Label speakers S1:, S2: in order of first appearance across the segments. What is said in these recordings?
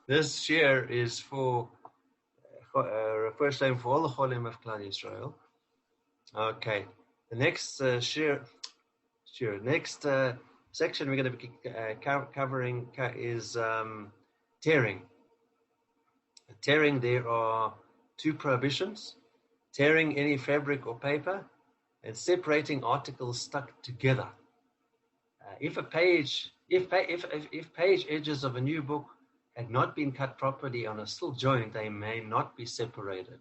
S1: This share is for first time for all the Cholim of Klal Yisrael. Okay, the next next section we're going to be covering is tearing. Tearing, there are two prohibitions: tearing any fabric or paper, and separating articles stuck together. If page edges of a new book had not been cut properly on a still joint, they may not be separated.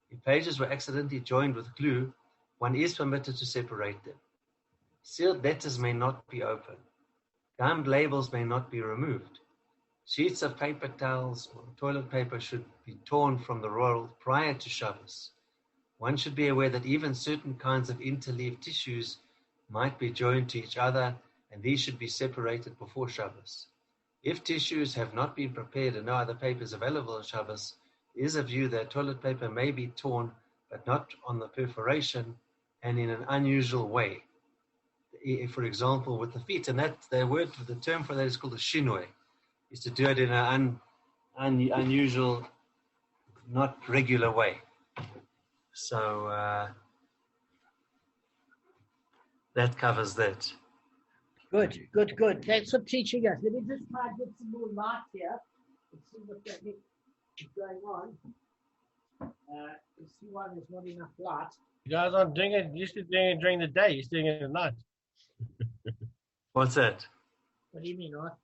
S1: If pages were accidentally joined with glue, one is permitted to separate them. Sealed letters may not be opened. Gummed labels may not be removed. Sheets of paper towels or toilet paper should be torn from the roll prior to Shabbos. One should be aware that even certain kinds of interleaved tissues might be joined to each other, and these should be separated before Shabbos. If tissues have not been prepared and no other paper is available on Shabbos, it is a view that toilet paper may be torn, but not on the perforation and in an unusual way. For example, with the feet, and that the term for that is called a shinoi, is to do it in an unusual, not regular way. So that covers that.
S2: Good. Thanks for teaching us. Let me just try and get some more light here. Let's see what that is going on. Let's see why there's not enough light.
S3: You guys aren't doing it. Used to doing it during the day. You're doing it at night.
S1: What's that?
S2: What do you mean, Arthur?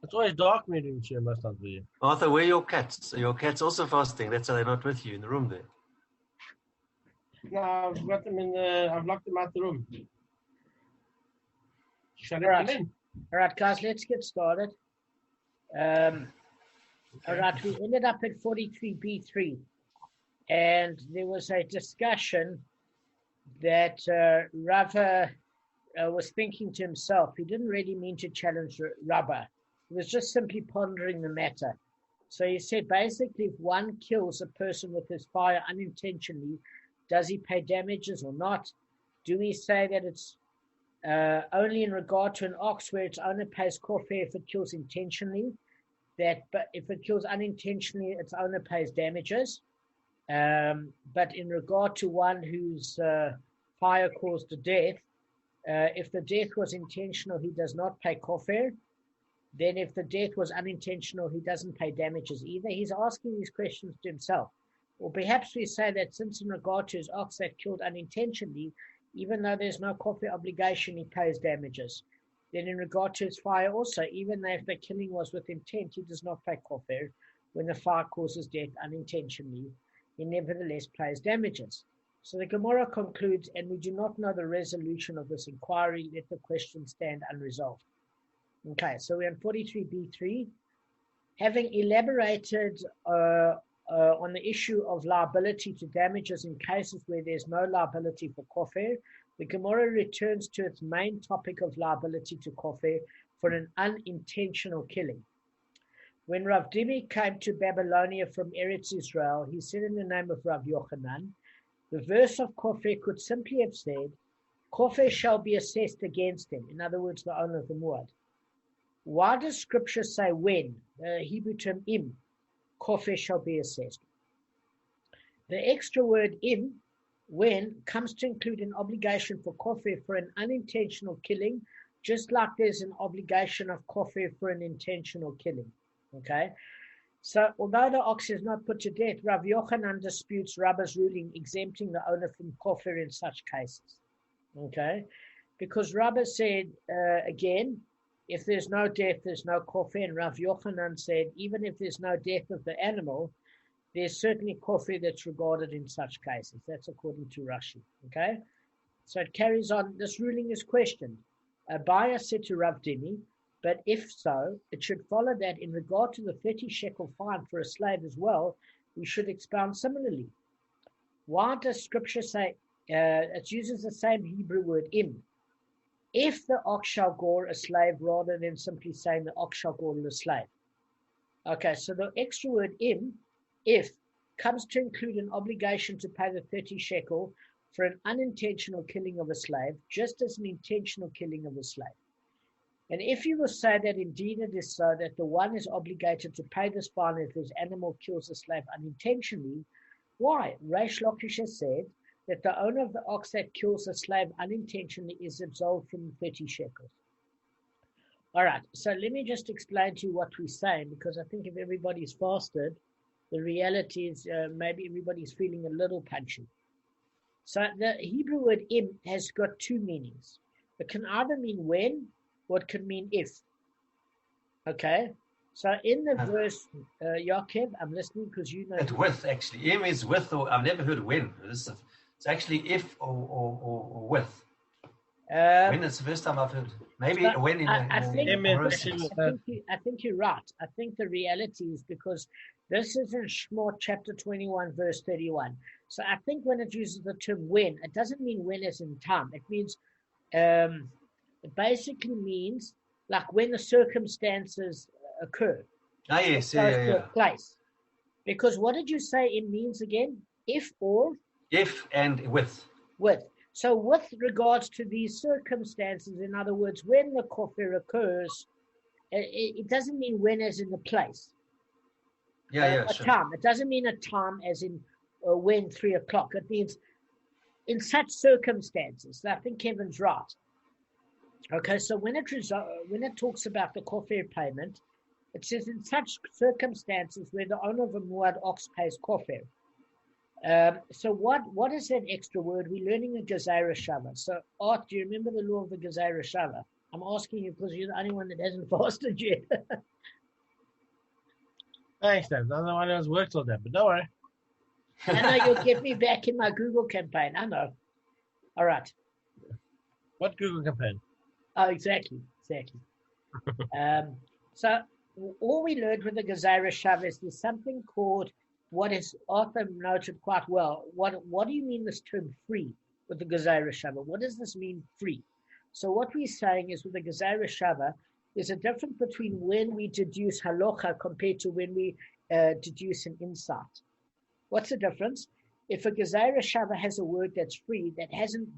S3: It's always dark when you're doing share most of the year.
S1: Arthur, where are your cats? Are your cats also fasting? That's why they're not with you in the room there.
S3: No, I've got them I've locked them out the room. Shut
S2: All
S3: it in.
S2: All right, guys, let's get started. All right, we ended up at 43b3, and there was a discussion that Rava was thinking to himself. He didn't really mean to challenge Rabba. He was just simply pondering the matter. So he said, basically, if one kills a person with his fire unintentionally, does he pay damages or not? Do we say that it's only in regard to an ox where its owner pays kofar if it kills intentionally, but if it kills unintentionally, its owner pays damages? But in regard to one whose fire caused the death, if the death was intentional, he does not pay kofar. Then if the death was unintentional, he doesn't pay damages either. He's asking these questions to himself. Or perhaps we say that since in regard to his ox that killed unintentionally, even though there's no kofar obligation, he pays damages. Then in regard to his fire also, even though if the killing was with intent, he does not pay kofar. When the fire causes death unintentionally, he nevertheless pays damages. So the Gemara concludes, and we do not know the resolution of this inquiry, let the question stand unresolved. Okay, so we're on 43b3. Having elaborated on the issue of liability to damages in cases where there's no liability for kofar, the Gemara returns to its main topic of liability to kofar for an unintentional killing. When Rav Dimi came to Babylonia from Eretz Israel, he said in the name of Rav Yochanan, the verse of kofar could simply have said, kofar shall be assessed against him, in other words, the owner of the muad. Why does scripture say when? The Hebrew term im, kofar shall be assessed. The extra word im, when, comes to include an obligation for kofar for an unintentional killing, just like there's an obligation of kofar for an intentional killing. Okay? So, although the ox is not put to death, Rav Yochanan disputes Rabba's ruling exempting the owner from kofar in such cases. Okay? Because Rabba said, again, if there's no death, there's no kofar. And Rav Yochanan said, even if there's no death of the animal, there's certainly kofar that's regarded in such cases. That's according to Rashi. Okay? So it carries on. This ruling is questioned. Abaya said to Rav Dimi, but if so, it should follow that in regard to the 30 shekel fine for a slave as well, we should expound similarly. Why does scripture say, it uses the same Hebrew word im, if the ox shall gore a slave, rather than simply saying the ox shall gore a slave? Okay, so the extra word im, if, comes to include an obligation to pay the 30 shekel for an unintentional killing of a slave, just as an intentional killing of a slave. And if you will say that indeed it is so, that the one is obligated to pay this fine if his animal kills a slave unintentionally, why? Reish Lakish has said that the owner of the ox that kills a slave unintentionally is absolved from 30 shekels. All right, so let me just explain to you what we're saying, because I think if everybody's fasted, the reality is maybe everybody's feeling a little punchy. So the Hebrew word im has got two meanings. It can either mean when, or it can mean if. Okay? So in the verse, Yaakov, I'm listening because you know.
S1: It's with, actually. Im is with, or I've never heard when. It's actually if or with. When is the first time I've heard? Maybe
S2: so
S1: when in
S2: I think you're right. I think the reality is because this is in Shemot chapter 21, verse 31. So I think when it uses the term when, it doesn't mean when as in time. It means, it basically means like when the circumstances occur.
S1: Ah, yes, yeah.
S2: Place. Because what did you say it means again? If or?
S1: If and with.
S2: With. So with regards to these circumstances, in other words, when the kofir occurs, it doesn't mean when as in the place.
S1: Sure.
S2: Time. It doesn't mean a time as in when 3 o'clock. It means in such circumstances. I think Kevin's right. Okay, so when it talks about the kofir payment, it says in such circumstances where the owner of a muad ox pays kofir. So what is that extra word? We're learning a Gezerah Shava. So Art, do you remember the law of the Gezerah Shava? I'm asking you because you're the only one that hasn't fasted yet.
S3: Thanks, Dan. I'm the one who has worked on that, but don't worry.
S2: I know you'll get me back in my Google campaign. I know. All right.
S3: What Google campaign?
S2: Oh, exactly. So all we learned with the Gezerah Shava is there's something called, what is Arthur noted quite well, what do you mean this term free with the Gezerah Shava? What does this mean free? So what we're saying is with the Gezerah Shava, there's a difference between when we deduce halacha compared to when we deduce an insight. What's the difference? If a Gezerah Shava has a word that's free, that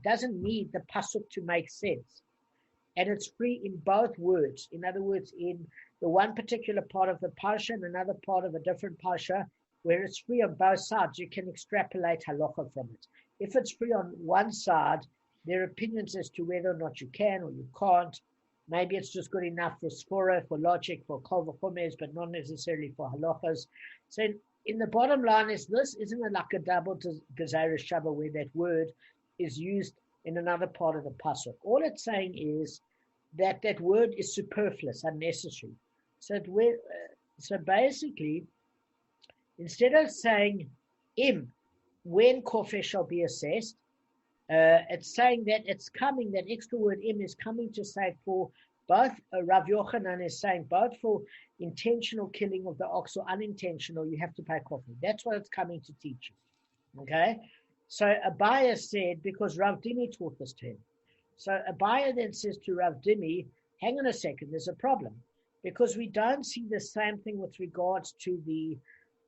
S2: doesn't need the pasuk to make sense, and it's free in both words. In other words, in the one particular part of the parsha and another part of a different parsha, where it's free on both sides, you can extrapolate halacha from it. If it's free on one side, there are opinions as to whether or not you can or you can't. Maybe it's just good enough for svora, for logic, for kol v'chomes, but not necessarily for halachas. So in the bottom line is this, isn't it like a double Gezerah Shava where that word is used in another part of the pasuk? All it's saying is that that word is superfluous, unnecessary. So basically, instead of saying im, when kofir shall be assessed, it's saying that it's coming, that extra word im is coming to say for both, Rav Yochanan is saying both for intentional killing of the ox or unintentional, you have to pay kofir. That's what it's coming to teach you. Okay? So Abaya said, because Rav Dimi taught this to him. So Abaya then says to Rav Dimi, hang on a second, there's a problem. Because we don't see the same thing with regards to the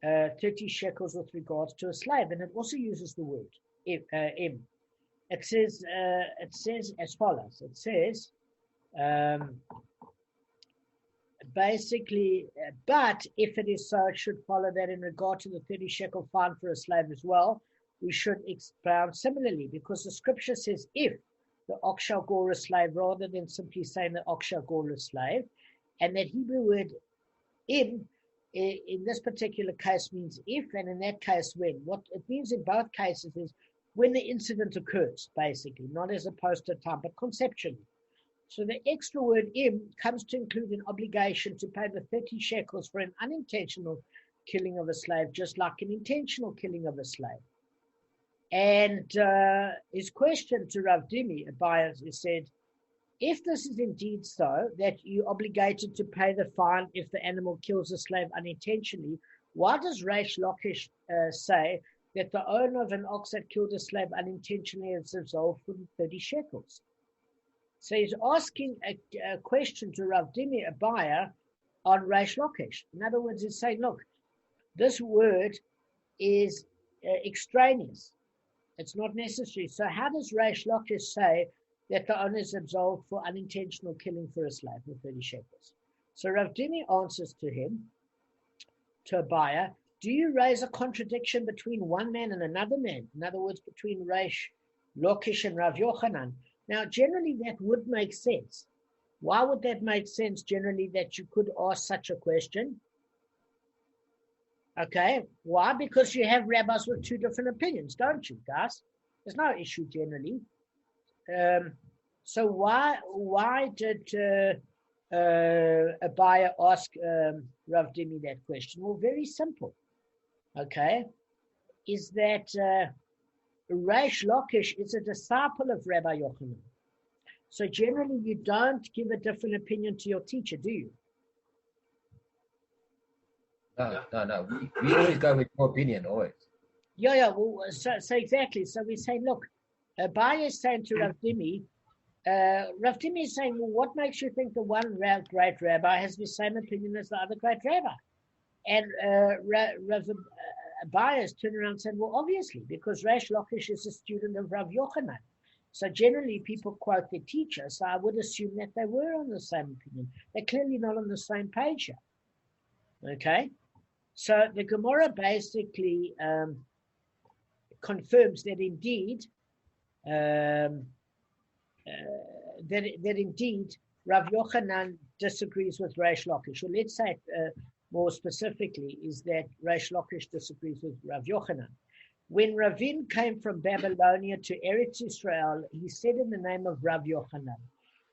S2: 30 shekels with regards to a slave. And it also uses the word im. It says as follows. It says, basically, but if it is so, it should follow that in regard to the 30 shekel fine for a slave as well, we should expound similarly, because the scripture says if the ox shall gore a slave, rather than simply saying the ox shall gore a slave. And that Hebrew word in this particular case means if, and in that case when. What it means in both cases is when the incident occurs, basically, not as opposed to time, but conceptually. So the extra word im comes to include an obligation to pay the 30 shekels for an unintentional killing of a slave, just like an intentional killing of a slave. And his question to Rav Dimi, Abayas, is said, if this is indeed so, that you're obligated to pay the fine if the animal kills a slave unintentionally, why does Reish Lakish say that the owner of an ox that killed a slave unintentionally is absolved from 30 shekels? So he's asking a question to Rav Dimi Abaya on Reish Lakish. In other words, he's saying, look, this word is extraneous. It's not necessary. So how does Reish Lakish say that the owner is absolved for unintentional killing for a slave for 30 shekels. So Rav Dimi answers to him, to Abaye, do you raise a contradiction between one man and another man? In other words, between Reish Lakish and Rav Yochanan. Now, generally, that would make sense. Why would that make sense generally that you could ask such a question? Okay, why? Because you have rabbis with two different opinions, don't you, guys? There's no issue generally. So why did Abaye ask Rav Dimi that question? Well, very simple. Okay, is that Reish Lakish is a disciple of Rabbi Yochanan. So generally, you don't give a different opinion to your teacher, do you?
S4: No. We always go with your opinion, always.
S2: Yeah. Well, so exactly. So we say, look, Abaye is saying to Rav Dimi is saying, well, what makes you think the one great rabbi has the same opinion as the other great rabbi? And Rav Abaye is turning around and saying, well, obviously, because Reish Lakish is a student of Rav Yochanan. So generally, people quote their teacher. So I would assume that they were on the same opinion. They're clearly not on the same page here. Okay? So the Gemara basically confirms that indeed, that indeed Rav Yochanan disagrees with Reish Lakish. Or let's say more specifically, is that Reish Lakish disagrees with Rav Yochanan. When Ravin came from Babylonia to Eretz Israel, he said in the name of Rav Yochanan.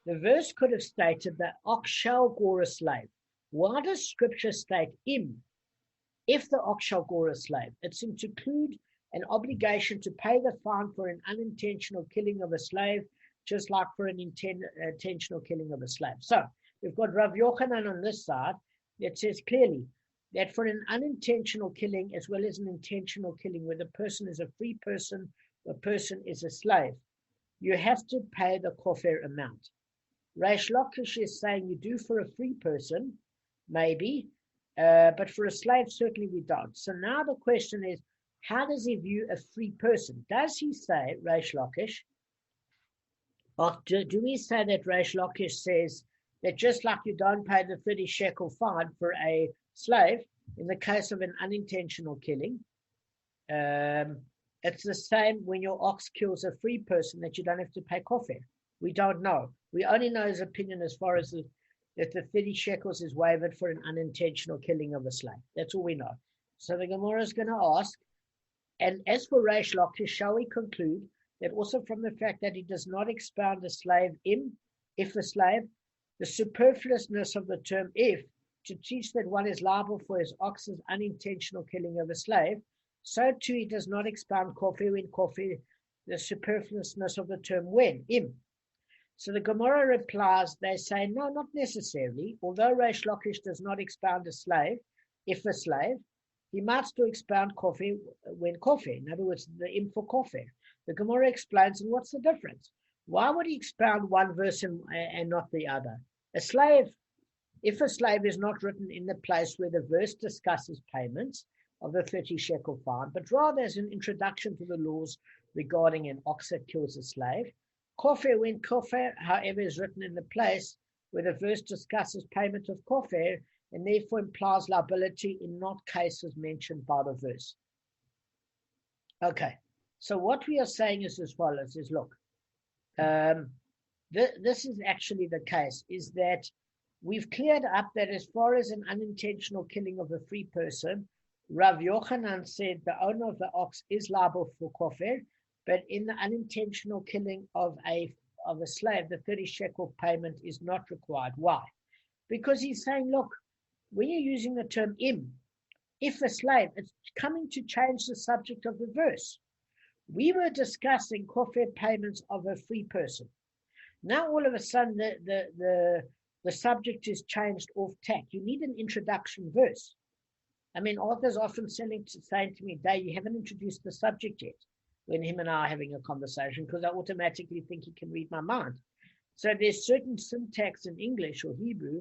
S2: The verse could have stated that ox shall gore a slave. Why does Scripture state im? If the ox shall gore a slave, it's to include an obligation to pay the fine for an unintentional killing of a slave, just like for an intentional killing of a slave. So we've got Rav Yochanan on this side that says clearly that for an unintentional killing as well as an intentional killing, where the person is a free person, the person is a slave, you have to pay the kofar amount. Reish Lakish is saying you do for a free person, maybe, but for a slave, certainly we don't. So now the question is, how does he view a free person? Does he say, Reish Lakish, or do we say that Reish Lakish says that just like you don't pay the 30 shekel fine for a slave, in the case of an unintentional killing, it's the same when your ox kills a free person that you don't have to pay kofar? We don't know. We only know his opinion as far as that the 30 shekels is waived for an unintentional killing of a slave. That's all we know. So the Gemara is going to ask, and as for Reish Lakish, shall we conclude that also from the fact that he does not expound a slave if a slave, the superfluousness of the term if, to teach that one is liable for his ox's unintentional killing of a slave, so too he does not expound kofar when kofar, the superfluousness of the term when, im. So the Gemara replies, they say, no, not necessarily. Although Reish Lakish does not expound a slave, if a slave, he might still expound kofar when kofar. In other words, the im for kofar. The Gemara explains, and what's the difference? Why would he expound one verse and not the other? A slave, if a slave is not written in the place where the verse discusses payments of the 30 shekel fine, but rather as an introduction to the laws regarding an ox that kills a slave, kofar when kofar, however, is written in the place where the verse discusses payment of kofar and therefore implies liability in not cases mentioned by the verse. Okay, so what we are saying is as follows, is look, this is actually the case, is that we've cleared up that as far as an unintentional killing of a free person, Rav Yochanan said the owner of the ox is liable for kofar, but in the unintentional killing of a slave, the 30 shekel payment is not required. Why? Because he's saying, look, when you're using the term im, if a slave, it's coming to change the subject of the verse. We were discussing kofar payments of a free person. Now all of a sudden the subject is changed off tack. You need an introduction verse. I mean, Arthur's often saying to me, Dave, you haven't introduced the subject yet, when him and I are having a conversation, because I automatically think he can read my mind. So there's certain syntax in English or Hebrew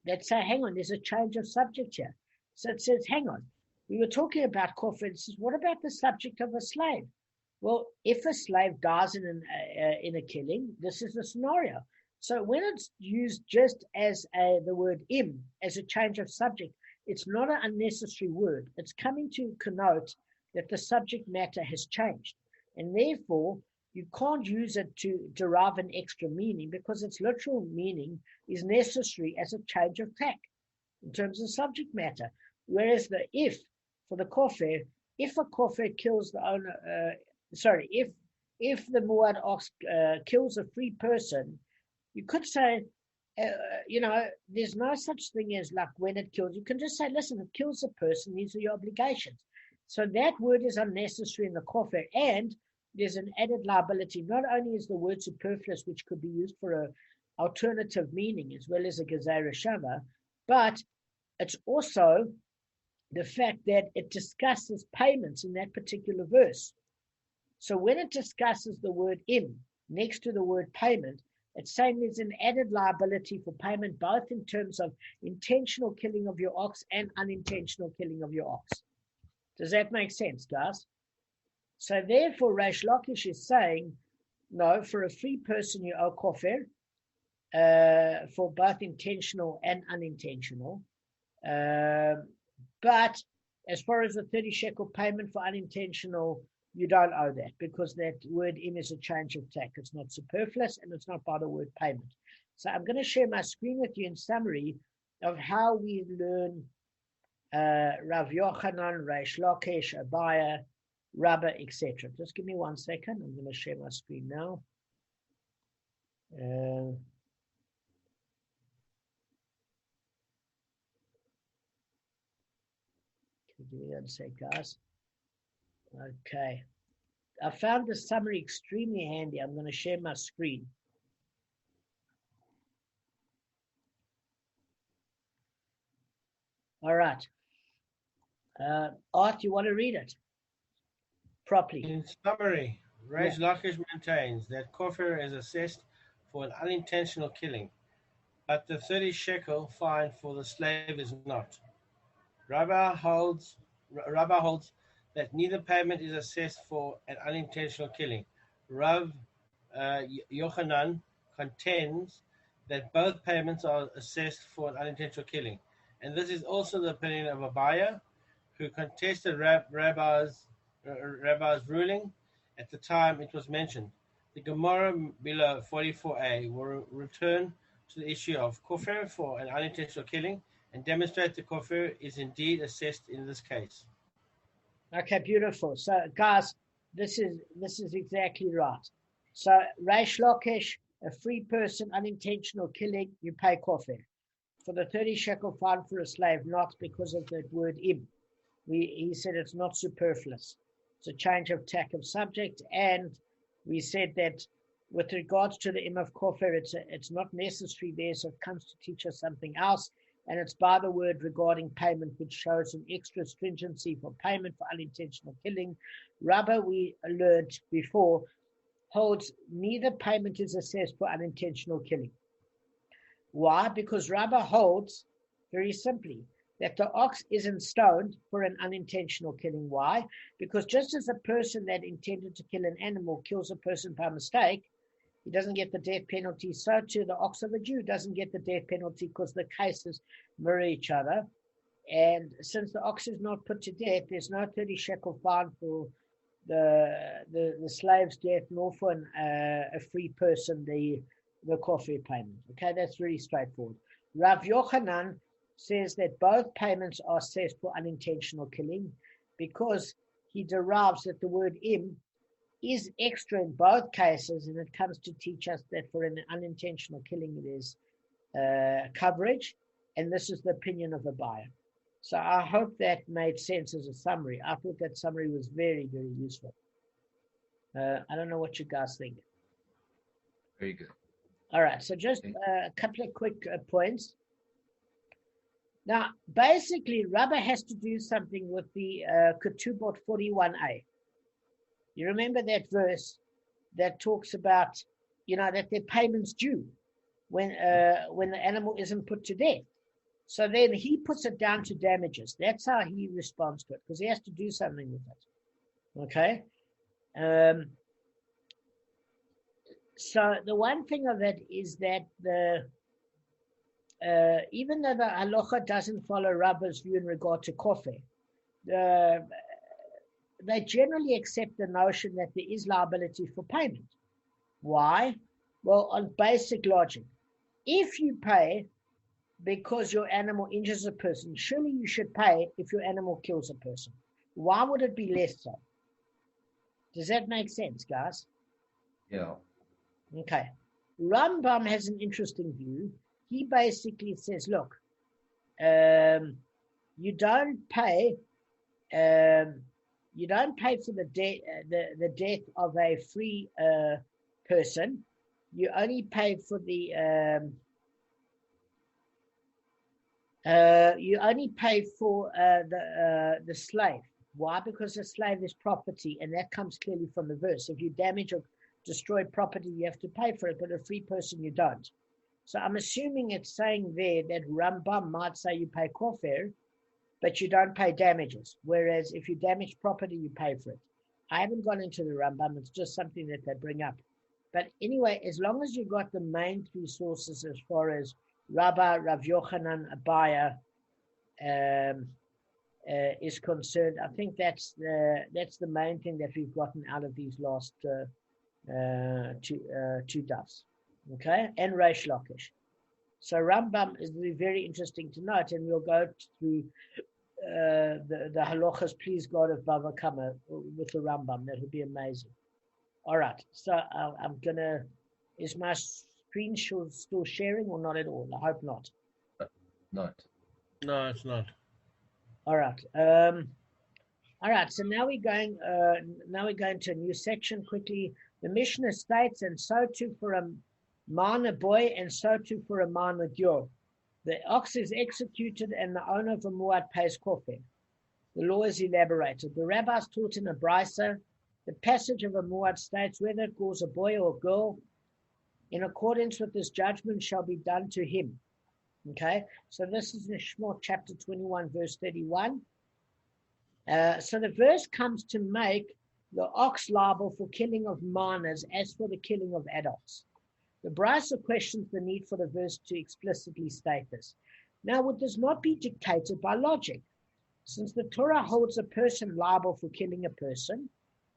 S2: that say, hang on, there's a change of subject here. So it says, hang on, we were talking about kofar. It says, what about the subject of a slave? Well, if a slave dies in a killing, this is the scenario. So when it's used just as the word im, as a change of subject, it's not an unnecessary word. It's coming to connote that the subject matter has changed. And therefore, you can't use it to derive an extra meaning because its literal meaning is necessary as a change of tack in terms of subject matter. Whereas the if for the kofir, if a kofir kills the owner, if the muad ox kills a free person, you could say, there's no such thing as like when it kills. You can just say, listen, it kills a person. These are your obligations. So that word is unnecessary in the kofir, and there's an added liability. Not only is the word superfluous, which could be used for an alternative meaning as well as a gezerah shava, but it's also the fact that it discusses payments in that particular verse. So when it discusses the word im next to the word payment, it's saying there's an added liability for payment, both in terms of intentional killing of your ox and unintentional killing of your ox. Does that make sense, guys? So therefore, Reish Lakish is saying, no, for a free person you owe kofir, for both intentional and unintentional. But as far as the 30 shekel payment for unintentional, you don't owe that because that word im is a change of tack. It's not superfluous and it's not by the word payment. So I'm going to share my screen with you in summary of how we learn Rav Yochanan, Reish Lakish, Abaya, Rabba, etc. Just give me 1 second. I'm going to share my screen now. Give me 1 sec, guys. Okay. I found the summary extremely handy. I'm going to share my screen. All right. Art, you want to read it properly?
S3: In summary, Reish Lakish maintains that kofir is assessed for an unintentional killing, but the 30 shekel fine for the slave is not. Rabba holds that neither payment is assessed for an unintentional killing. Rav Yochanan contends that both payments are assessed for an unintentional killing, and this is also the opinion of Abaya, who contested Rabba's ruling at the time it was mentioned. The Gemara below 44a will return to the issue of kofir for an unintentional killing and demonstrate the kofir is indeed assessed in this case.
S2: Okay, beautiful. So, guys, this is exactly right. So, Reish Lakish, a free person, unintentional killing, you pay kofir. For the 30 shekel fine for a slave, not because of that word im. He said it's not superfluous. It's a change of tack of subject, and we said that with regards to the im of kofir, it's not necessary there, so it comes to teach us something else. And it's by the word regarding payment, which shows an extra stringency for payment for unintentional killing. Rabba, we learned before, holds neither payment is assessed for unintentional killing. Why? Because Rabba holds, very simply, that the ox isn't stoned for an unintentional killing. Why? Because just as a person that intended to kill an animal kills a person by mistake, he doesn't get the death penalty. So too, the ox of a Jew doesn't get the death penalty because the cases mirror each other. And since the ox is not put to death, there's no 30 shekel fine for the slave's death, nor for a free person the kofir payment. Okay, that's very straightforward. Rav Yochanan says that both payments are assessed for unintentional killing because he derives that the word im is extra in both cases, and it comes to teach us that for an unintentional killing it is coverage, and this is the opinion of a buyer. So I hope that made sense as a summary. I thought that summary was very, very useful. I don't know what you guys think.
S4: Very good.
S2: All right, so just a couple of quick points. Now, basically, Rabba has to do something with the Ketubot 41a. You remember that verse that talks about, that their payment's due when the animal isn't put to death. So then he puts it down to damages. That's how he responds to it, because he has to do something with it. Okay? So the one thing of it is that even though the halacha doesn't follow Rabba's view in regard to kofir, they generally accept the notion that there is liability for payment. Why? Well, on basic logic, if you pay because your animal injures a person, surely you should pay if your animal kills a person. Why would it be less so? Does that make sense, guys?
S4: Yeah.
S2: Okay. Rambam has an interesting view. He basically says, look, you don't pay for the death of a free person. You only pay for the slave. Why? Because the slave is property, and that comes clearly from the verse. If you damage or destroy property, you have to pay for it, but a free person you don't. So I'm assuming it's saying there that Rambam might say you pay kofir, but you don't pay damages. Whereas if you damage property, you pay for it. I haven't gone into the Rambam. It's just something that they bring up. But anyway, as long as you've got the main three sources as far as Rabbah, Rav Yochanan, Abaya is concerned, I think that's the main thing that we've gotten out of these last two dafs. Okay, and Reish Lakish. So Rambam is very interesting to note, and we'll go through the halachas, please God, of Bava Kamma with the Rambam. That would be amazing. All right, so I'm gonna. Is my screen still sharing or not at all? I hope not.
S4: Not.
S3: No, it's not.
S2: All right. All right. So now we're going. Now we're going to a new section quickly. The Mishnah states, and so too for a minor boy, and so too for a minor girl. The ox is executed, and the owner of a muad pays kofir. The law is elaborated. The rabbis taught in a brisa, the passage of a muad states whether it calls a boy or a girl, in accordance with this judgment shall be done to him. Okay, so this is in Shemot chapter 21, verse 31. So the verse comes to make the ox liable for killing of minors as for the killing of adults. The brisa questions the need for the verse to explicitly state this. Now, would this not be dictated by logic? Since the Torah holds a person liable for killing a person,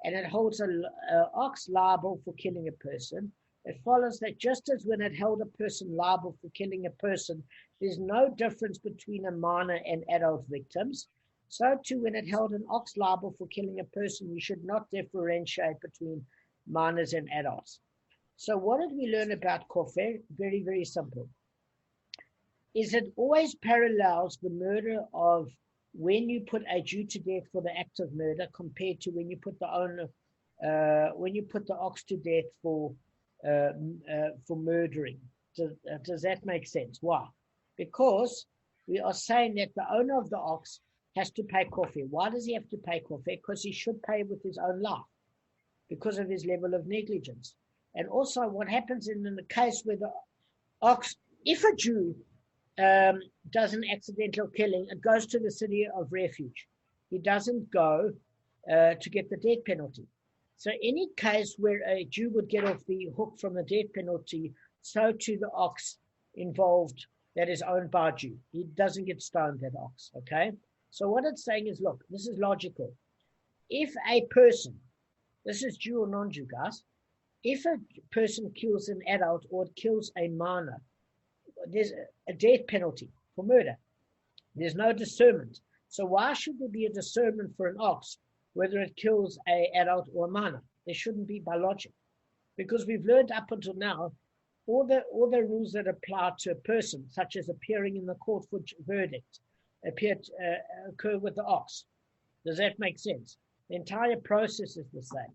S2: and it holds an ox liable for killing a person, it follows that just as when it held a person liable for killing a person, there's no difference between a minor and adult victims, so too when it held an ox liable for killing a person, you should not differentiate between minors and adults. So what did we learn about kofir? Very, very simple. Is it always parallels the murder of when you put a Jew to death for the act of murder compared to when you put the ox to death for murdering. Does that make sense? Why? Because we are saying that the owner of the ox has to pay kofir. Why does he have to pay kofir? Because he should pay with his own life because of his level of negligence. And also what happens in the case where the ox, if a Jew does an accidental killing, it goes to the city of refuge. He doesn't go to get the death penalty. So any case where a Jew would get off the hook from the death penalty, so too the ox involved that is owned by a Jew. He doesn't get stoned, that ox, okay? So what it's saying is, look, this is logical. If a person, this is Jew or non-Jew, guys, if a person kills an adult or kills a minor, there's a death penalty for murder. There's no discernment. So why should there be a discernment for an ox, whether it kills an adult or a minor? There shouldn't be by logic. Because we've learned up until now, all the rules that apply to a person, such as appearing in the court for verdict, occur with the ox. Does that make sense? The entire process is the same.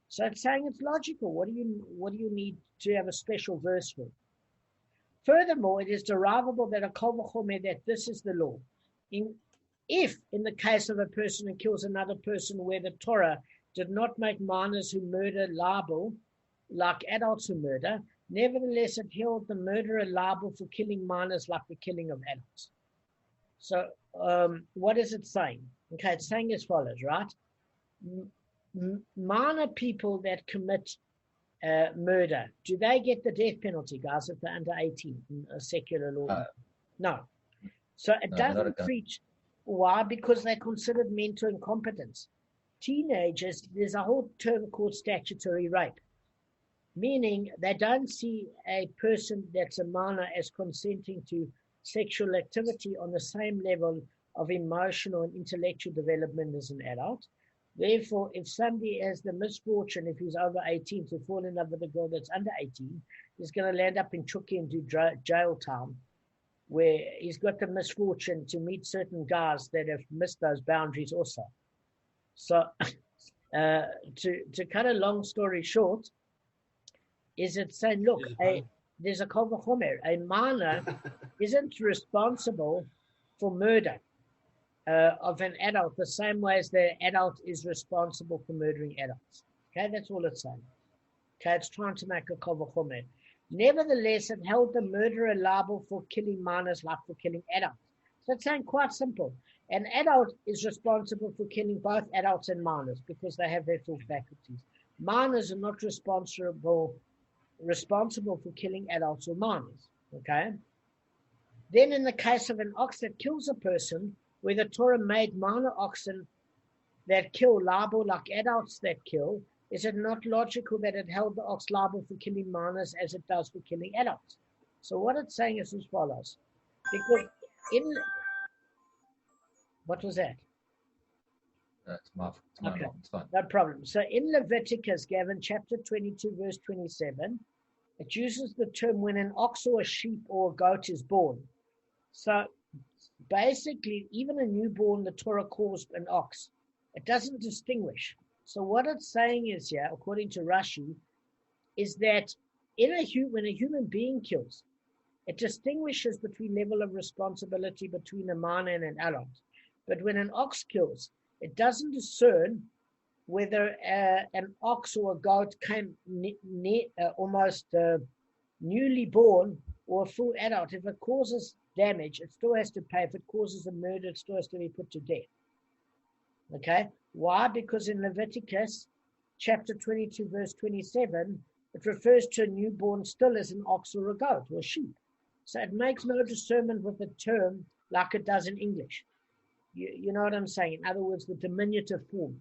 S2: So it's saying it's logical. What do you need to have a special verse for? Furthermore, it is derivable that a kol v'chomer that this is the law. If in the case of a person who kills another person where the Torah did not make minors who murder liable like adults who murder, nevertheless it held the murderer liable for killing minors like the killing of adults. So what is it saying? Okay, it's saying as follows, right? minor people that commit murder, do they get the death penalty, guys, if they're under 18 in a secular law? No. So it doesn't treat. Why? Because they're considered mental incompetence. Teenagers, there's a whole term called statutory rape, meaning they don't see a person that's a minor as consenting to sexual activity on the same level of emotional and intellectual development as an adult. Therefore, if somebody has the misfortune, if he's over 18, to fall in love with a girl that's under 18, he's going to land up in Chucky and do jail time, where he's got the misfortune to meet certain guys that have missed those boundaries also. So to cut a long story short, is it saying, look, there's a Kal Vachomer, a minor isn't responsible for murder of an adult the same way as the adult is responsible for murdering adults. Okay, that's all it's saying. Okay, it's trying to make a Kal Vachomer. Nevertheless, it held the murderer liable for killing minors like for killing adults. So it's saying quite simple. An adult is responsible for killing both adults and minors because they have their full faculties. Minors are not responsible for killing adults or minors. Okay? Then in the case of an ox that kills a person, where the Torah made minor oxen that kill liable like adults that kill, is it not logical that it held the ox liable for killing minors as it does for killing adults? So what it's saying is as follows. Because what was that?
S4: It's my okay. It's fine.
S2: No problem. So in Leviticus, Gavin, chapter 22, verse 27, it uses the term when an ox or a sheep or a goat is born. So basically, even a newborn, the Torah calls an ox. It doesn't distinguish. So what it's saying is here, according to Rashi, is that when a human being kills, it distinguishes between level of responsibility between a minor and an adult. But when an ox kills, it doesn't discern whether an ox or a goat came almost newly born or a full adult. If it causes damage, it still has to pay. If it causes a murder, it still has to be put to death. Okay? Why? Because in Leviticus chapter 22, verse 27, it refers to a newborn still as an ox or a goat or a sheep. So it makes no discernment with the term like it does in English. You know what I'm saying? In other words, the diminutive form.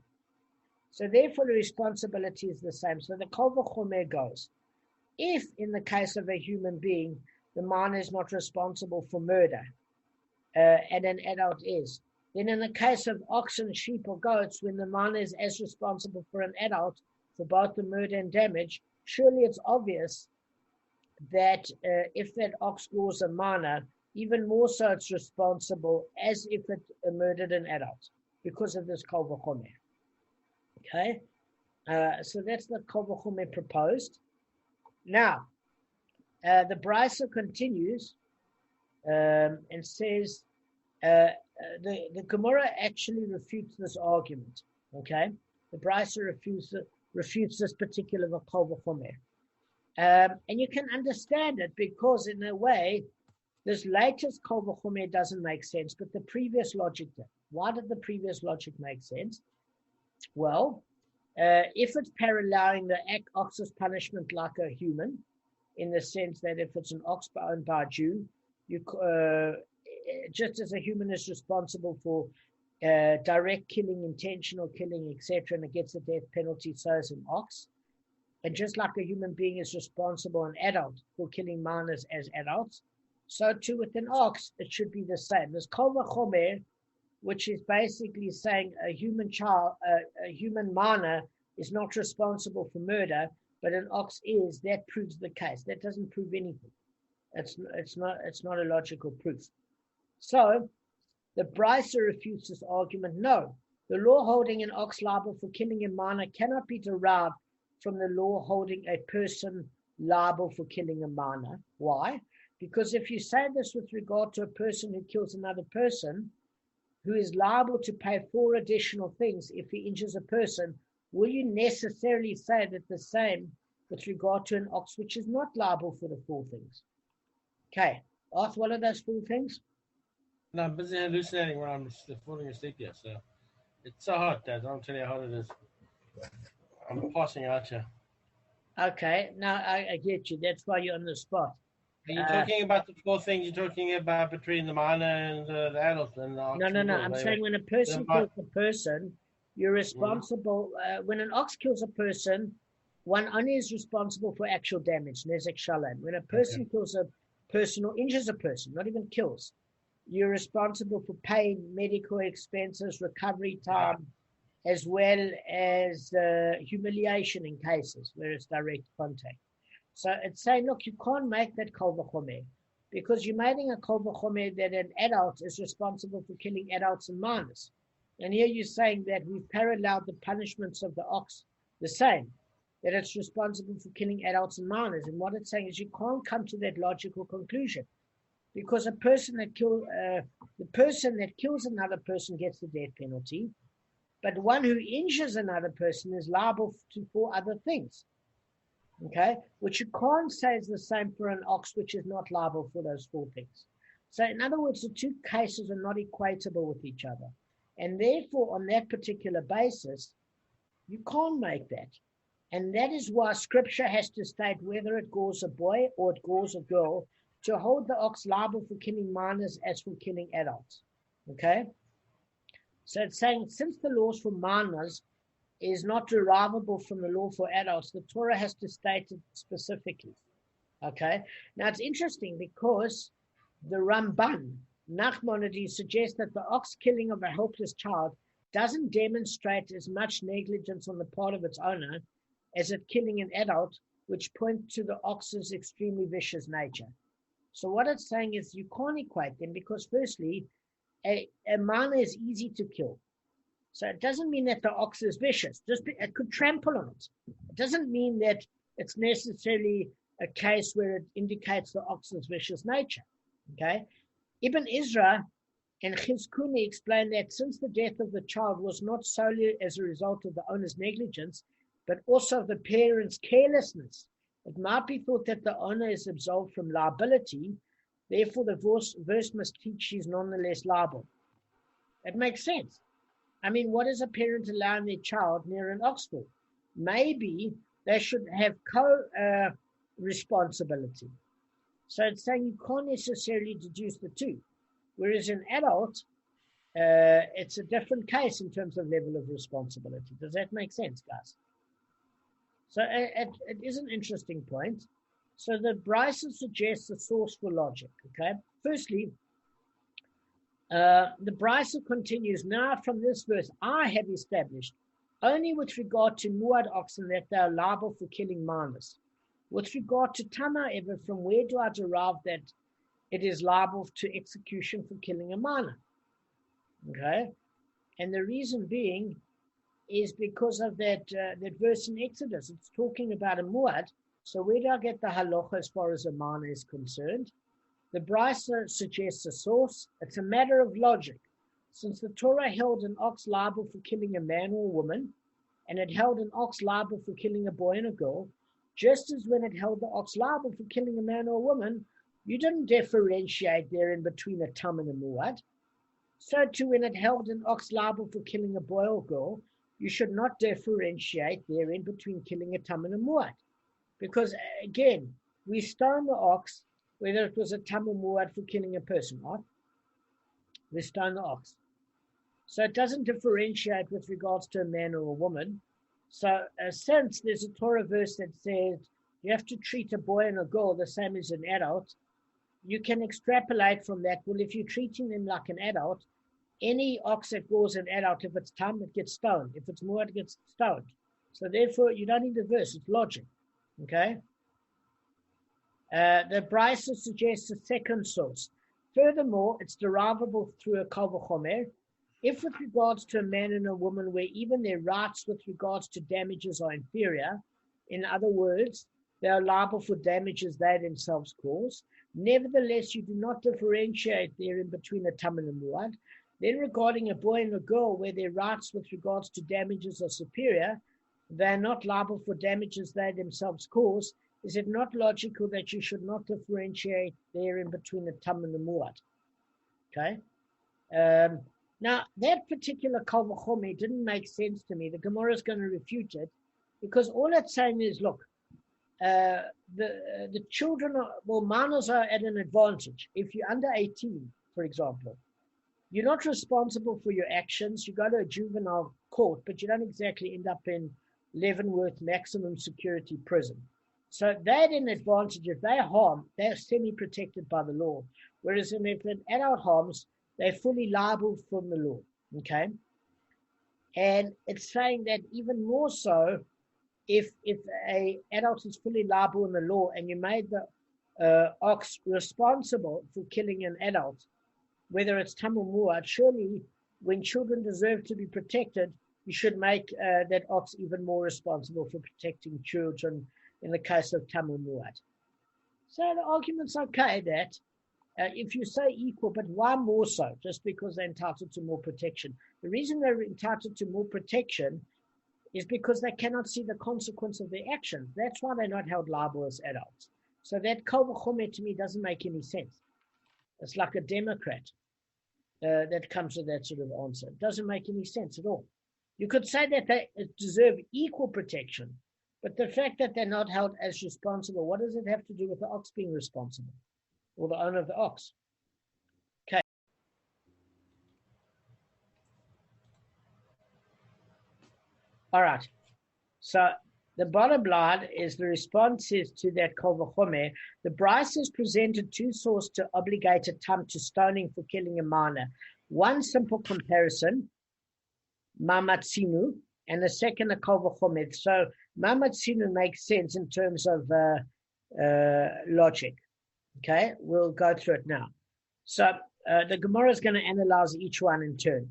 S2: So therefore, the responsibility is the same. So the Kal Vachomer goes, if in the case of a human being, the minor is not responsible for murder, and an adult is, then in the case of oxen, sheep, or goats, when the minor is as responsible for an adult for both the murder and damage, surely it's obvious that if that ox was a minor, even more so it's responsible as if it murdered an adult because of this Kal Vachomer. Okay? So that's the Kal Vachomer proposed. Now, the Brisa continues and says, the Gemara actually refutes this argument. Okay? The Brisa refutes this particular Kal Vachomer. And you can understand it because in a way, this latest Kal Vachomer doesn't make sense, but the previous logic did. Why did the previous logic make sense? Well, if it's paralleling the ox's punishment like a human, in the sense that if it's an ox owned by a Jew, just as a human is responsible for direct killing, intentional killing, etc., and it gets the death penalty, so is an ox. And just like a human being is responsible, an adult, for killing minors as adults, so too with an ox, it should be the same. There's Kal Vachomer, which is basically saying a human minor is not responsible for murder, but an ox is. That proves the case. That doesn't prove anything. It's not a logical proof. So the Brisa refutes this argument. No, the law holding an ox liable for killing a minor cannot be derived from the law holding a person liable for killing a minor. Why? Because if you say this with regard to a person who kills another person, who is liable to pay 4 additional things if he injures a person, will you necessarily say that the same with regard to an ox which is not liable for the 4 things? Okay, Arth, what are those 4 things?
S3: No, I'm busy hallucinating when I'm falling asleep here, so it's so hot, Dad. I'll tell you how hot it is. I'm passing out here.
S2: Okay, now I get you. That's why you're on the spot.
S3: Are you talking about the four things you're talking about between the minor and the adult and the ox
S2: No.
S3: and bull?
S2: I'm saying when a person kills a person, you're responsible. When an ox kills a person, one only is responsible for actual damage, nezek shalem. When a person kills a person or injures a person, not even kills, you're responsible for paying medical expenses, recovery time, as well as humiliation in cases where it's direct contact. So it's saying, look, you can't make that kol v'chomer, because you're making a kol v'chomer that an adult is responsible for killing adults and minors. And here you're saying that we've paralleled the punishments of the ox the same, that it's responsible for killing adults and minors. And what it's saying is you can't come to that logical conclusion, because the person that kills another person gets the death penalty, but one who injures another person is liable for other things. Okay, which you can't say is the same for an ox, which is not liable for those four things. So in other words, the two cases are not equatable with each other. And therefore, on that particular basis, you can't make that. And that is why scripture has to state whether it gores a boy or it gores a girl to hold the ox liable for killing minors as for killing adults. Okay? So it's saying since the laws for minors is not derivable from the law for adults, the Torah has to state it specifically. Okay? Now it's interesting because the Ramban, Nachmanides, suggests that the ox killing of a helpless child doesn't demonstrate as much negligence on the part of its owner as it killing an adult, which point to the ox's extremely vicious nature. So what it's saying is you can't equate them because firstly, a minor is easy to kill. So it doesn't mean that the ox is vicious. It could trample on it. It doesn't mean that it's necessarily a case where it indicates the ox's vicious nature. Okay? Ibn Ezra and Chizkuni explain that since the death of the child was not solely as a result of the owner's negligence, but also of the parent's carelessness, it might be thought that the owner is absolved from liability. Therefore, the verse must teach he is nonetheless liable. It makes sense. I mean, what is a parent allowing their child near an ox for? Maybe they should have co-responsibility. So it's saying you can't necessarily deduce the two. Whereas an adult, it's a different case in terms of level of responsibility. Does that make sense, guys? So it is an interesting point. So the Brisa suggests a source for logic, okay? Firstly, the Brisa continues, now from this verse, I have established only with regard to muad oxen that they are liable for killing minors. With regard to Tama, ever, from where do I derive that it is liable to execution for killing a minor? Okay? And the reason being is because of that verse in Exodus. It's talking about a muad. So where do I get the halacha as far as a minor is concerned? The Brisa suggests a source. It's a matter of logic. Since the Torah held an ox liable for killing a man or a woman, and it held an ox liable for killing a boy and a girl, just as when it held the ox liable for killing a man or a woman, you didn't differentiate therein between a tam and a muad. So too, when it held an ox liable for killing a boy or girl, you should not differentiate therein between killing a tam and a muad. Because again, we stone the ox, whether it was a tam or muad, for killing a person, right? We stone the ox. So it doesn't differentiate with regards to a man or a woman. So since there's a Torah verse that says you have to treat a boy and a girl the same as an adult, you can extrapolate from that. Well, if you're treating them like an adult, any ox that goes an adult, if it's tam, it gets stoned. If it's muad, it gets stoned. So therefore, you don't need a verse. It's logic. Okay? The Brisa suggests a second source. Furthermore, it's derivable through a kol v'chomer. If with regards to a man and a woman where even their rights with regards to damages are inferior, in other words, they are liable for damages they themselves cause, nevertheless, you do not differentiate therein between a tam and a muad. Then regarding a boy and a girl where their rights with regards to damages are superior, they are not liable for damages they themselves cause. Is it not logical that you should not differentiate therein between a tam and a muad? Okay. Now, that particular Kal V'chomer didn't make sense to me. The Gemara is going to refute it because all it's saying is, look, the children minors are at an advantage. If you're under 18, for example, you're not responsible for your actions. You go to a juvenile court, but you don't exactly end up in Leavenworth maximum security prison. So they're at an advantage. If they harm, they're semi-protected by the law. Whereas if an adult harms, they're fully liable from the law. Okay? And it's saying that even more so, if a adult is fully liable in the law and you made the ox responsible for killing an adult, whether it's tam or muad, surely when children deserve to be protected, you should make that ox even more responsible for protecting children in the case of tam or muad. So the argument's okay that if you say equal, but why more so? Just because they're entitled to more protection. The reason they're entitled to more protection is because they cannot see the consequence of their actions. That's why they're not held liable as adults. So that Kal V'chomer to me doesn't make any sense. It's like a Democrat that comes with that sort of answer. It doesn't make any sense at all. You could say that they deserve equal protection, but the fact that they're not held as responsible, what does it have to do with the ox being responsible or the owner of the ox? Okay. All right. So the bottom line is the responses to that Kal V'chomer. The Bryce has presented two sources to obligate a tam to stoning for killing a minor. One simple comparison, Mamatzinu, and the second a Kal V'chomer. So Mamatzinu makes sense in terms of logic. Okay, we'll go through it now. So the Gemara is going to analyze each one in turn.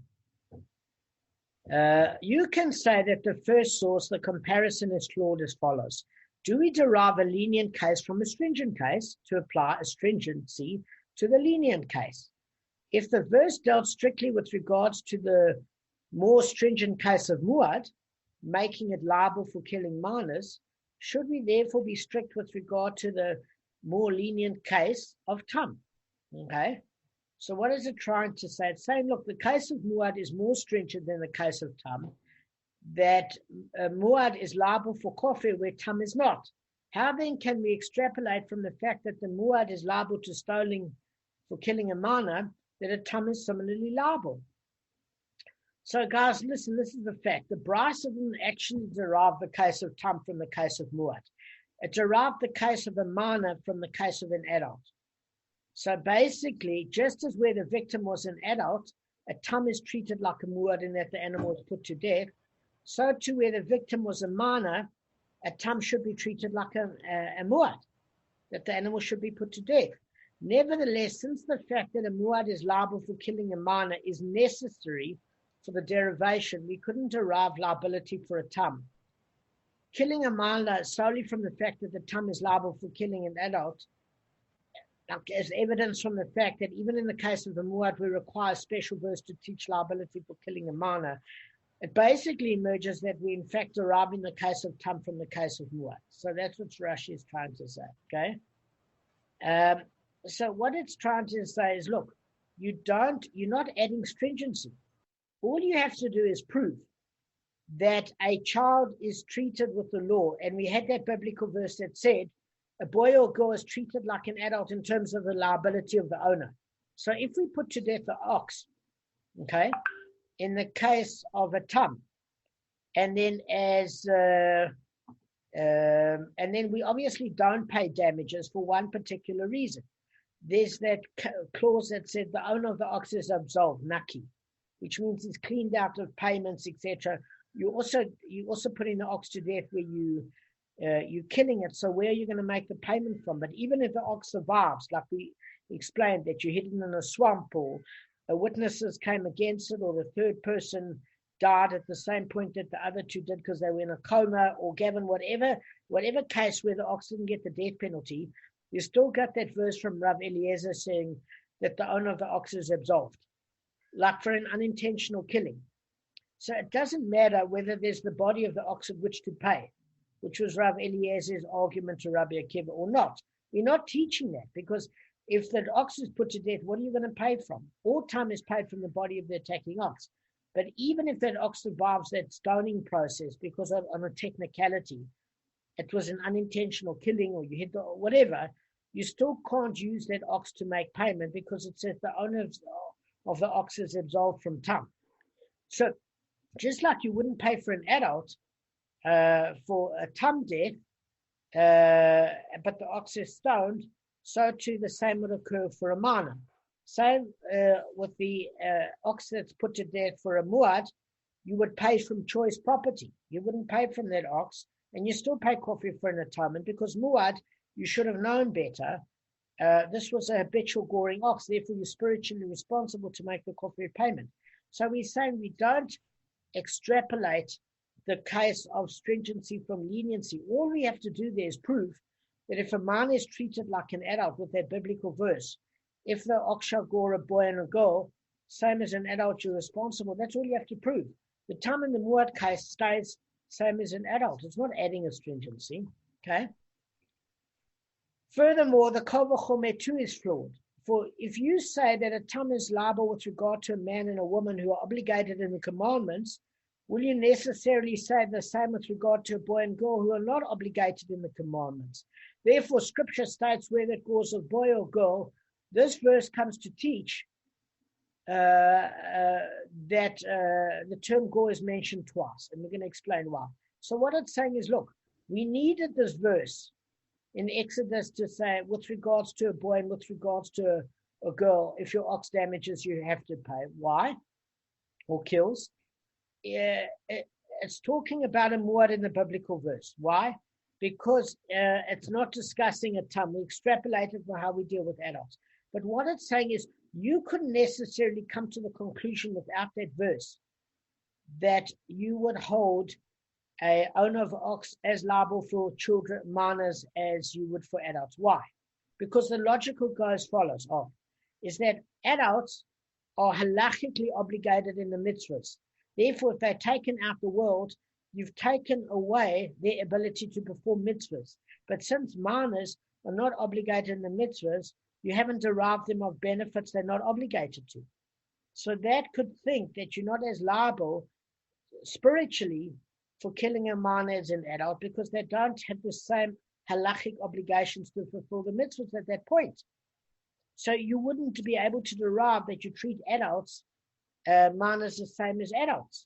S2: You can say that the first source, the comparison is flawed as follows. Do we derive a lenient case from a stringent case to apply a stringency to the lenient case? If the verse dealt strictly with regards to the more stringent case of muad, making it liable for killing minors, should we therefore be strict with regard to the more lenient case of tam? Okay. So what is it trying to say? It's saying, look, the case of muad is more stringent than the case of tam, that muad is liable for kofir where tam is not. How then can we extrapolate from the fact that the muad is liable to stoning for killing a minor that a tam is similarly liable? So guys, listen, this is the fact. The Bryce didn't actually derive the case of tam from the case of muad. It derived the case of a minor from the case of an adult. So basically, just as where the victim was an adult, a tam is treated like a muad in that the animal is put to death, so too where the victim was a minor, a tam should be treated like a muad, that the animal should be put to death. Nevertheless, since the fact that a muad is liable for killing a minor is necessary for the derivation, we couldn't derive liability for a tam. Killing a minor solely from the fact that the tam is liable for killing an adult, as evidence from the fact that even in the case of the muad, we require a special verse to teach liability for killing a minor, it basically emerges that we in fact deriving the case of tam from the case of muad. So that's what Rashi is trying to say, okay? So what it's trying to say is, look, you're not adding stringency. All you have to do is prove that a child is treated with the law. And we had that biblical verse that said, a boy or girl is treated like an adult in terms of the liability of the owner. So if we put to death the ox, okay, in the case of a tam, and then and then we obviously don't pay damages for one particular reason. There's that clause that said the owner of the ox is absolved, naki, which means it's cleaned out of payments, etc. You also putting the ox to death where you're killing it. So where are you going to make the payment from? But even if the ox survives, like we explained, that you're hidden in a swamp or witnesses came against it, or the third person died at the same point that the other two did because they were in a coma, or Gavin, whatever case where the ox didn't get the death penalty, you still got that verse from Rav Eliezer saying that the owner of the ox is absolved, like for an unintentional killing. So it doesn't matter whether there's the body of the ox of which to pay, which was Rav Eliezer's argument to Rabbi Akiva, or not. We're not teaching that because if the ox is put to death, what are you going to pay from? All time is paid from the body of the attacking ox. But even if that ox survives that stoning process because on a technicality, it was an unintentional killing or you hit whatever, you still can't use that ox to make payment because it says the owner of the ox is absolved from tam. So just like you wouldn't pay for an adult for a tam death, but the ox is stoned, so too the same would occur for a minor. Same with the ox that's put to death for a muad, you would pay from choice property. You wouldn't pay from that ox, and you still pay kofir for an atonement because muad, you should have known better. This was a habitual goring ox, therefore you're spiritually responsible to make the kofir payment. So we're saying we don't extrapolate the case of stringency from leniency. All we have to do there is prove that if a man is treated like an adult with that biblical verse, if the ox shall gore a boy and a girl, same as an adult, you're responsible. That's all you have to prove. The tam in the muad case stays same as an adult. It's not adding a stringency. Okay. Furthermore, the kol v'chomer too is flawed. For if you say that a tam is liable with regard to a man and a woman who are obligated in the commandments, will you necessarily say the same with regard to a boy and girl who are not obligated in the commandments? Therefore, Scripture states whether it goes a boy or girl, this verse comes to teach that the term gore is mentioned twice, and we're going to explain why. So what it's saying is, look, we needed this verse in Exodus to say, with regards to a boy and with regards to a girl, if your ox damages, you have to pay. Why? Or kills. It's talking about a muad in the biblical verse. Why? Because it's not discussing a tam. We extrapolated for how we deal with adults. But what it's saying is you couldn't necessarily come to the conclusion without that verse that you would hold a owner of ox as liable for children, minors, as you would for adults. Why? Because the logical goes as follows: is that adults are halachically obligated in the mitzvahs. Therefore, if they're taken out the world, you've taken away their ability to perform mitzvahs. But since minors are not obligated in the mitzvahs, you haven't derived them of benefits they're not obligated to. So that could think that you're not as liable spiritually for killing a minor as an adult because they don't have the same halachic obligations to fulfill the mitzvahs at that point. So you wouldn't be able to derive that you treat adults, minors, the same as adults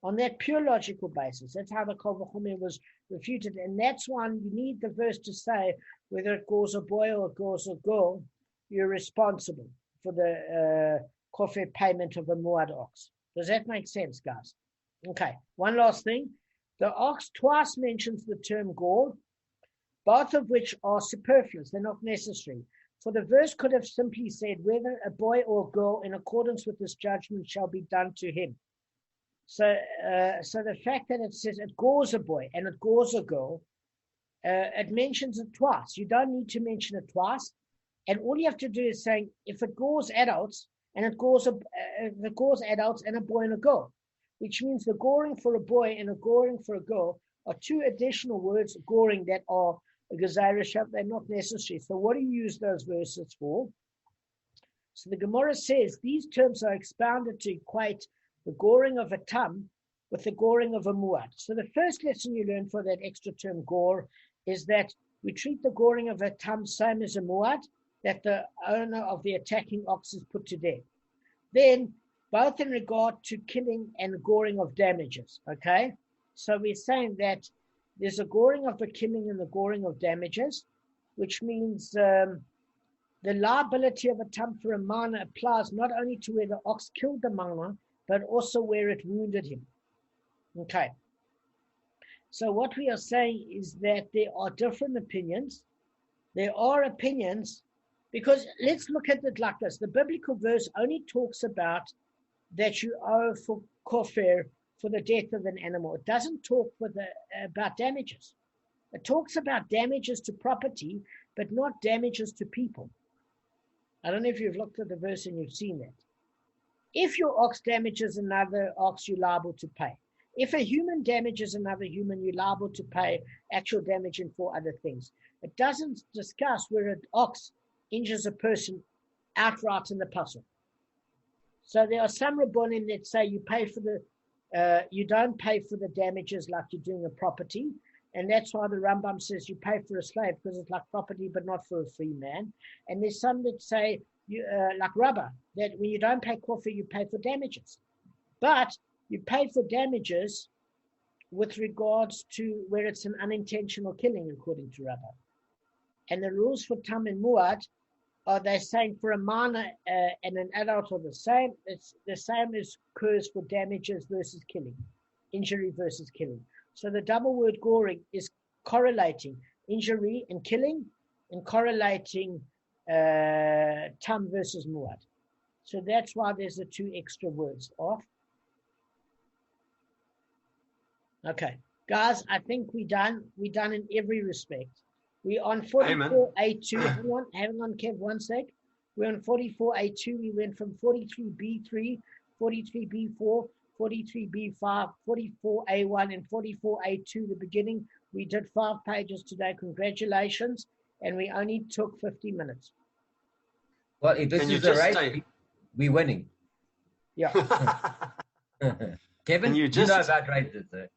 S2: on that pure logical basis. That's how the kol v'chomer was refuted. And that's why you need the verse to say whether it goes a boy or it goes a girl, you're responsible for the kofir payment of a muad ox. Does that make sense, guys? Okay, one last thing. The ox twice mentions the term gore, both of which are superfluous. They're not necessary. For the verse could have simply said whether a boy or a girl in accordance with this judgment shall be done to him. So the fact that it says it gores a boy and it gores a girl, it mentions it twice. You don't need to mention it twice. And all you have to do is saying if it gores adults and it gores adults and a boy and a girl, which means the goring for a boy and a goring for a girl are two additional words, goring, that are a gezerah shav, they're not necessary. So what do you use those verses for? So the Gemara says these terms are expounded to equate the goring of a tam with the goring of a muad. So the first lesson you learn for that extra term gore is that we treat the goring of a tam same as a muad, that the owner of the attacking ox is put to death. Then, both in regard to killing and goring of damages, okay? So we're saying that there's a goring of the killing and the goring of damages, which means the liability of a tam for a minor applies not only to where the ox killed the minor, but also where it wounded him. Okay. So what we are saying is that there are different opinions. There are opinions, because let's look at it like this. The biblical verse only talks about that you owe for kofir for the death of an animal. It doesn't talk about damages. It talks about damages to property, but not damages to people. I don't know if you've looked at the verse and you've seen that. If your ox damages another ox, you're liable to pay. If a human damages another human, you're liable to pay actual damage and for other things. It doesn't discuss where an ox injures a person outright in the pasuk. So there are some rabbonim that say you pay for you don't pay for the damages like you're doing a property, and that's why the Rambam says you pay for a slave because it's like property but not for a free man. And there's some that say like Rabbah, that when you don't pay kofir, you pay for damages, but you pay for damages with regards to where it's an unintentional killing, according to Rabbah. And the rules for Tam and Muad are they saying for a minor and an adult are the same. It's the same as occurs for damages versus killing, injury versus killing. So the double word goring is correlating injury and killing and correlating Tam versus Muad. So that's why there's the two extra words off. Okay, guys, I think we're done. We're done in every respect. We're on 44A2. Hang on, Kev, one sec. We're on 44A2. We went from 43B3, 43B4, 43B5, 44A1, and 44A2, the beginning. We did 5 pages today. Congratulations. And we only took 50 minutes.
S4: Well, if this is the race, we're winning.
S2: Yeah.
S4: Kevin, you know about races, sir.